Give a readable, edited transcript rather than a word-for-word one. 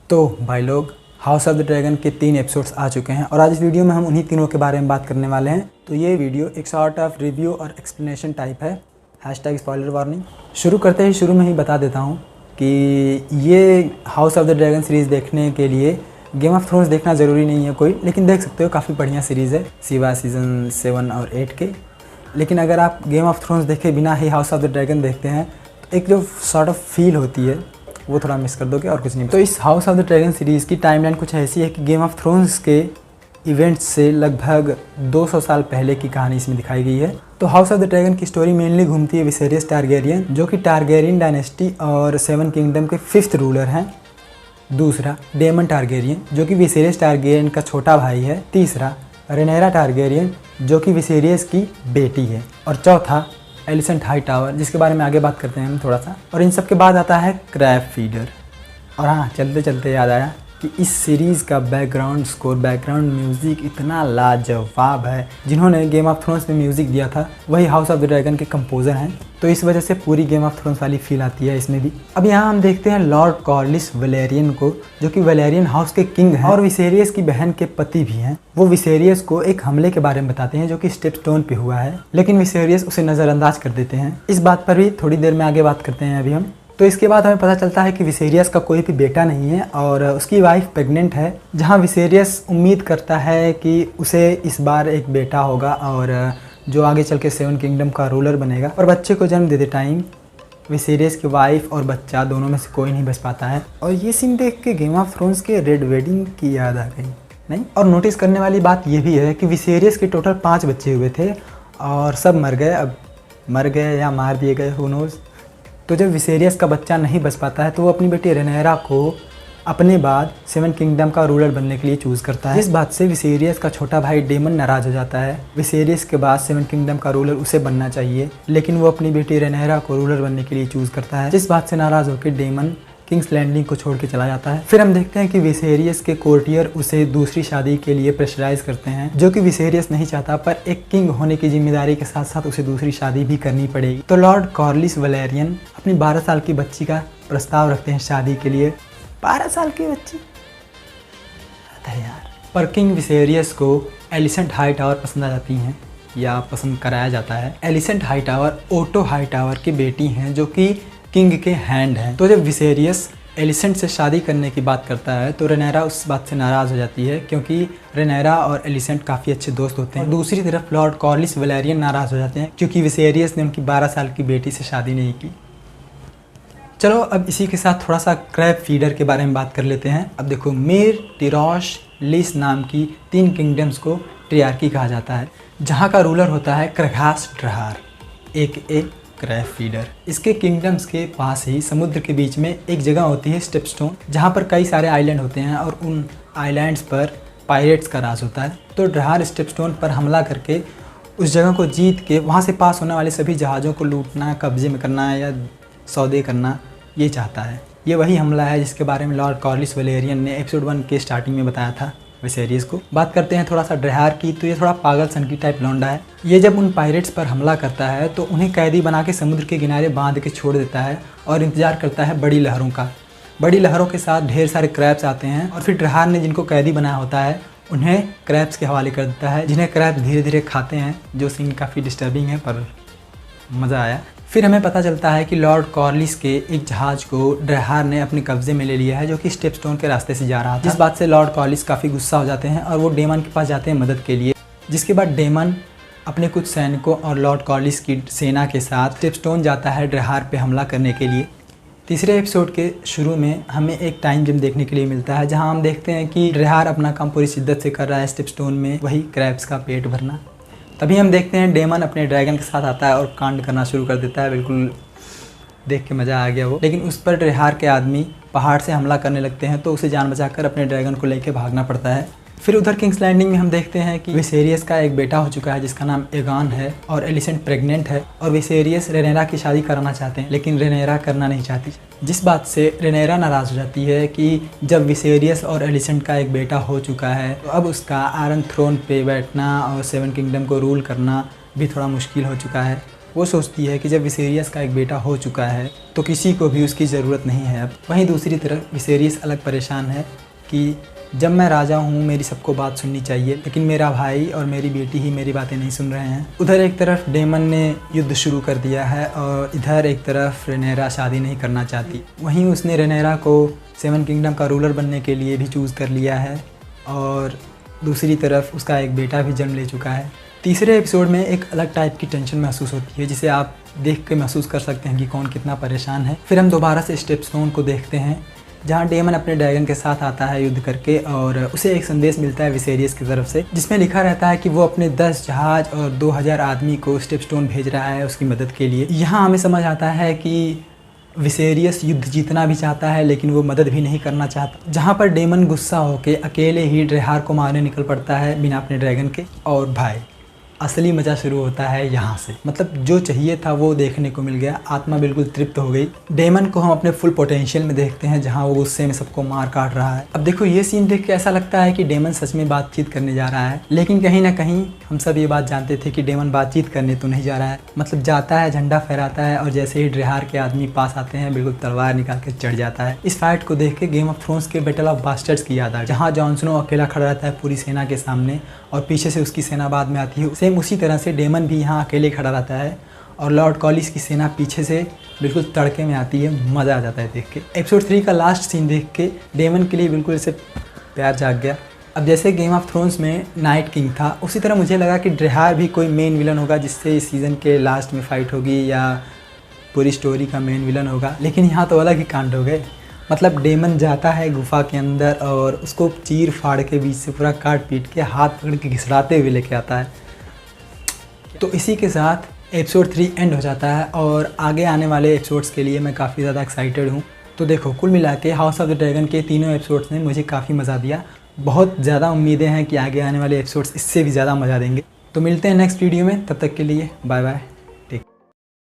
तो भाई लोग, हाउस ऑफ द ड्रैगन के 3 एपिसोड्स आ चुके हैं और आज इस वीडियो में हम उन्हीं तीनों के बारे में बात करने वाले हैं। तो ये वीडियो एक सॉर्ट ऑफ रिव्यू और एक्सप्लेनेशन टाइप है। Hashtag spoiler warning. शुरू में ही बता देता हूँ कि ये house of the dragon series देखने के लिए गेम ऑफ थ्रोन्स देखना ज़रूरी नहीं है कोई, लेकिन देख सकते हो, काफ़ी बढ़िया सीरीज़ है सिवा सीज़न 7 और 8 के। लेकिन अगर आप गेम ऑफ थ्रोन्स देखे बिना ही हाउस ऑफ द ड्रैगन देखते हैं तो एक जो सॉर्ट ऑफ फील होती है वो थोड़ा मिस कर दोगे और कुछ नहीं। तो इस house of the dragon series की टाइमलाइन कुछ ऐसी है कि गेम ऑफ थ्रोन्स के इवेंट्स से लगभग 200 साल पहले की कहानी इसमें दिखाई गई है। तो हाउस ऑफ द ड्रैगन की स्टोरी मेनली घूमती है विसेरियस टारगेरियन, जो कि टारगेरियन डायनेस्टी और 7 किंगडम के 5th रूलर हैं। दूसरा डेमन टारगेरियन, जो कि विसेरियस टारगेरियन का छोटा भाई है। तीसरा रेनेरा टारगेरियन, जो कि विसेरियस की बेटी है। और चौथा एलिसेंट हाईटावर, जिसके बारे में आगे बात करते हैं हम थोड़ा सा। और इन सब के बाद आता है क्रैब फीडर। और हाँ, चलते चलते याद आया कि इस सीरीज़ का बैकग्राउंड स्कोर, बैकग्राउंड म्यूज़िक इतना लाजवाब है। जिन्होंने गेम ऑफ थ्रोन्स में म्यूज़िक दिया था वही हाउस ऑफ द ड्रैगन के कंपोज़र हैं, तो इस वजह से पूरी गेम ऑफ थ्रोन्स वाली फील आती है इसमें भी। अब यहाँ हम देखते हैं लॉर्ड कॉर्लिस वैलेरियन को, जो कि वैलेरियन हाउस के किंग हैं और विसेरियस की बहन के पति भी हैं। वो विसेरियस को एक हमले के बारे में बताते हैं जो कि स्टेपस्टोन पे हुआ है, लेकिन विसेरियस उसे नज़रअंदाज कर देते हैं। इस बात पर भी थोड़ी देर में आगे बात करते हैं अभी हम। तो इसके बाद हमें पता चलता है कि विसेरियस का कोई भी बेटा नहीं है और उसकी वाइफ प्रेग्नेंट है, जहां विसेरियस उम्मीद करता है कि उसे इस बार एक बेटा होगा और जो आगे चल के 7 किंगडम का रूलर बनेगा। और बच्चे को जन्म देते टाइम विसेरियस की वाइफ और बच्चा दोनों में से कोई नहीं बच पाता है। और ये सीन देख के गेम ऑफ थ्रोन्स के रेड वेडिंग की याद आ गई नहीं। और नोटिस करने वाली बात ये भी है कि विसेरियस के टोटल 5 बच्चे हुए थे और सब मर गए। अब मर गए या मार दिए गए, हू नोज़। तो जब विसेरियस का बच्चा नहीं बच पाता है तो वो अपनी बेटी रेनेरा को अपने बाद 7 किंगडम का रूलर बनने के लिए चूज़ करता है। इस बात से विसेरियस का छोटा भाई डेमन नाराज़ हो जाता है। विसेरियस के बाद 7 किंगडम का रूलर उसे बनना चाहिए, लेकिन वो अपनी बेटी रेनेरा को रूलर बनने के लिए चूज़ करता है। जिस बात से नाराज़ होकर डेमन किंग्स लैंडिंग को छोड़ के चला जाता है। फिर हम देखते हैं कि विसेरियस के कोर्टियर उसे दूसरी शादी के लिए प्रेशराइज करते हैं, जो कि विसेरियस नहीं चाहता, पर एक किंग होने की जिम्मेदारी के साथ साथ उसे दूसरी शादी भी करनी पड़ेगी। तो लॉर्ड कॉर्लिस वैलेरियन अपनी 12 साल की बच्ची का प्रस्ताव रखते हैं शादी के लिए। 12 साल की बच्ची यार। पर किंग विसेरियस को एलिसेंट हाईटावर पसंद आ जाती हैं या पसंद कराया जाता है। एलिसेंट हाईटावर ओटो हाईटावर की बेटी हैं, जो कि किंग के हैंड हैं। तो जब विसेरियस एलिसेंट से शादी करने की बात करता है तो रेनेरा उस बात से नाराज़ हो जाती है, क्योंकि रेनेरा और एलिसेंट काफ़ी अच्छे दोस्त होते हैं। दूसरी तरफ लॉर्ड कॉर्लिस वैलेरियन नाराज़ हो जाते हैं क्योंकि विसेरियस ने उनकी 12 साल की बेटी से शादी नहीं की। चलो अब इसी के साथ थोड़ा सा क्रैब फीडर के बारे में बात कर लेते हैं। अब देखो, मेर, टिरोश, लिस नाम की 3 किंगडम्स को ट्रियार्की कहा जाता है, जहाँ का रूलर होता है क्रघास ड्रहार, एक क्रैब फीडर। इसके किंगडम्स के पास ही समुद्र के बीच में एक जगह होती है स्टेपस्टोन, जहाँ पर कई सारे आइलैंड होते हैं और उन आइलैंड्स पर पायरेट्स का राज होता है। तो ड्रहार स्टेपस्टोन पर हमला करके उस जगह को जीत के वहाँ से पास होने वाले सभी जहाज़ों को लूटना, कब्जे में करना या सौदे करना ये चाहता है। ये वही हमला है जिसके बारे में लॉर्ड कॉर्लिस वैलेरियन ने एपिसोड 1 के स्टार्टिंग में बताया था विसेरियस को। बात करते हैं थोड़ा सा ड्रहार की। तो ये थोड़ा पागल सन की टाइप लौंडा है। ये जब उन पायरेट्स पर हमला करता है तो उन्हें कैदी बना के समुद्र के किनारे बांध के छोड़ देता है और इंतजार करता है बड़ी लहरों का। बड़ी लहरों के साथ ढेर सारे क्रैब्स आते हैं और फिर ड्रहार ने जिनको कैदी बनाया होता है उन्हें क्रैब्स के हवाले कर देता है, जिन्हें क्रैब्स धीरे धीरे खाते हैं। जो सीन काफ़ी डिस्टर्बिंग है पर मज़ा आया। फिर हमें पता चलता है कि लॉर्ड कॉर्लिस के एक जहाज़ को ड्रहार ने अपने कब्जे में ले लिया है, जो कि स्टेपस्टोन के रास्ते से जा रहा था। जिस बात से लॉर्ड कॉर्लिस काफ़ी गुस्सा हो जाते हैं और वो डेमन के पास जाते हैं मदद के लिए। जिसके बाद डेमन अपने कुछ सैनिकों और लॉर्ड कॉर्लिस की सेना के साथ स्टेपस्टोन जाता है ड्रहार पे हमला करने के लिए। तीसरे एपिसोड के शुरू में हमें एक टाइम जंप देखने के लिए मिलता है, जहाँ हम देखते हैं कि ड्रहार अपना काम पूरी शिद्दत से कर रहा है स्टेपस्टोन में, वही क्रैब्स का पेट भरना। तभी हम देखते हैं डेमन अपने ड्रैगन के साथ आता है और कांड करना शुरू कर देता है। बिल्कुल देख के मज़ा आ गया वो। लेकिन उस पर ड्रहार के आदमी पहाड़ से हमला करने लगते हैं, तो उसे जान बचाकर अपने ड्रैगन को लेकर भागना पड़ता है। फिर उधर किंग्स लैंडिंग में हम देखते हैं कि विसेरियस का एक बेटा हो चुका है जिसका नाम एगान है और एलिसेंट प्रेग्नेंट है और विसेरियस रेनेरा की शादी कराना चाहते हैं, लेकिन रेनेरा करना नहीं चाहती। जिस बात से रेनेरा नाराज़ हो जाती है कि जब विसेरियस और एलिसेंट का एक बेटा हो चुका है तो अब उसका आयरन थ्रोन पे बैठना और 7 किंगडम को रूल करना भी थोड़ा मुश्किल हो चुका है। वो सोचती है कि जब विसेरियस का एक बेटा हो चुका है तो किसी को भी उसकी ज़रूरत नहीं है अब। वहीं दूसरी तरफ विसेरियस अलग परेशान है कि जब मैं राजा हूँ मेरी सबको बात सुननी चाहिए, लेकिन मेरा भाई और मेरी बेटी ही मेरी बातें नहीं सुन रहे हैं। उधर एक तरफ डेमन ने युद्ध शुरू कर दिया है और इधर एक तरफ रेनेरा शादी नहीं करना चाहती। वहीं उसने रेनेरा को 7 किंगडम का रूलर बनने के लिए भी चूज़ कर लिया है और दूसरी तरफ उसका एक बेटा भी जन्म ले चुका है। तीसरे एपिसोड में एक अलग टाइप की टेंशन महसूस होती है जिसे आप देख के महसूस कर सकते हैं कि कौन कितना परेशान है। फिर हम दोबारा से स्टेपस्टोन को देखते हैं जहाँ डेमन अपने ड्रैगन के साथ आता है युद्ध करके और उसे एक संदेश मिलता है विसेरियस की तरफ से, जिसमें लिखा रहता है कि वो अपने 10 जहाज और 2000 आदमी को स्टेपस्टोन भेज रहा है उसकी मदद के लिए। यहाँ हमें समझ आता है कि विसेरियस युद्ध जीतना भी चाहता है लेकिन वो मदद भी नहीं करना चाहता। जहाँ पर डेमन गुस्सा होकर अकेले ही ड्रेहार को मारने निकल पड़ता है बिना अपने ड्रैगन के। और भाई असली मज़ा शुरू होता है यहाँ से, मतलब जो चाहिए था वो देखने को मिल गया। आत्मा बिल्कुल तृप्त हो गई। डेमन को हम अपने फुल पोटेंशियल में देखते हैं जहाँ वो गुस्से में सबको मार काट रहा है। अब देखो ये सीन देख के ऐसा लगता है कि डेमन सच में बातचीत करने जा रहा है, लेकिन कहीं ना कहीं हम सब ये बात जानते थे कि डेमन बातचीत करने तो नहीं जा रहा है। मतलब जाता है, झंडा फहराता है और जैसे ही ड्रेहार के आदमी पास आते हैं बिल्कुल तलवार निकाल के चढ़ जाता है। इस फाइट को देख के गेम ऑफ थ्रोन्स के बैटल ऑफ बास्टर्ड्स की याद आ, जहाँ जॉन स्नो अकेला खड़ा रहता है पूरी सेना के सामने और पीछे से उसकी सेना बाद में आती है। सेम उसी तरह से डेमन भी यहाँ अकेले खड़ा रहता है और लॉर्ड कॉलिस की सेना पीछे से बिल्कुल तड़के में आती है। मज़ा आ जाता है देख के। एपिसोड 3 का लास्ट सीन देख के डेमन के लिए बिल्कुल इसे प्यार जाग गया। अब जैसे गेम ऑफ थ्रोन्स में नाइट किंग था, उसी तरह मुझे लगा कि ड्रेहार भी कोई मेन विलन होगा जिससे इस सीज़न के लास्ट में फ़ाइट होगी या पूरी स्टोरी का मेन विलन होगा, लेकिन यहाँ तो अलग ही कांड हो गए। मतलब डेमन जाता है गुफा के अंदर और उसको चीर फाड़ के बीच से पूरा काट पीट के हाथ पकड़ के घिसड़ाते हुए लेके आता है। तो इसी के साथ एपिसोड 3 एंड हो जाता है और आगे आने वाले एपिसोड्स के लिए मैं काफ़ी ज़्यादा एक्साइटेड हूँ। तो देखो कुल मिला के हाउस ऑफ द ड्रैगन के तीनों एपिसोड्स ने मुझे काफ़ी मज़ा दिया। बहुत ज़्यादा उम्मीदें हैं कि आगे आने वाले एपिसोड्स इससे भी ज़्यादा मज़ा देंगे। तो मिलते हैं नेक्स्ट वीडियो में, तब तक के लिए बाय बाय।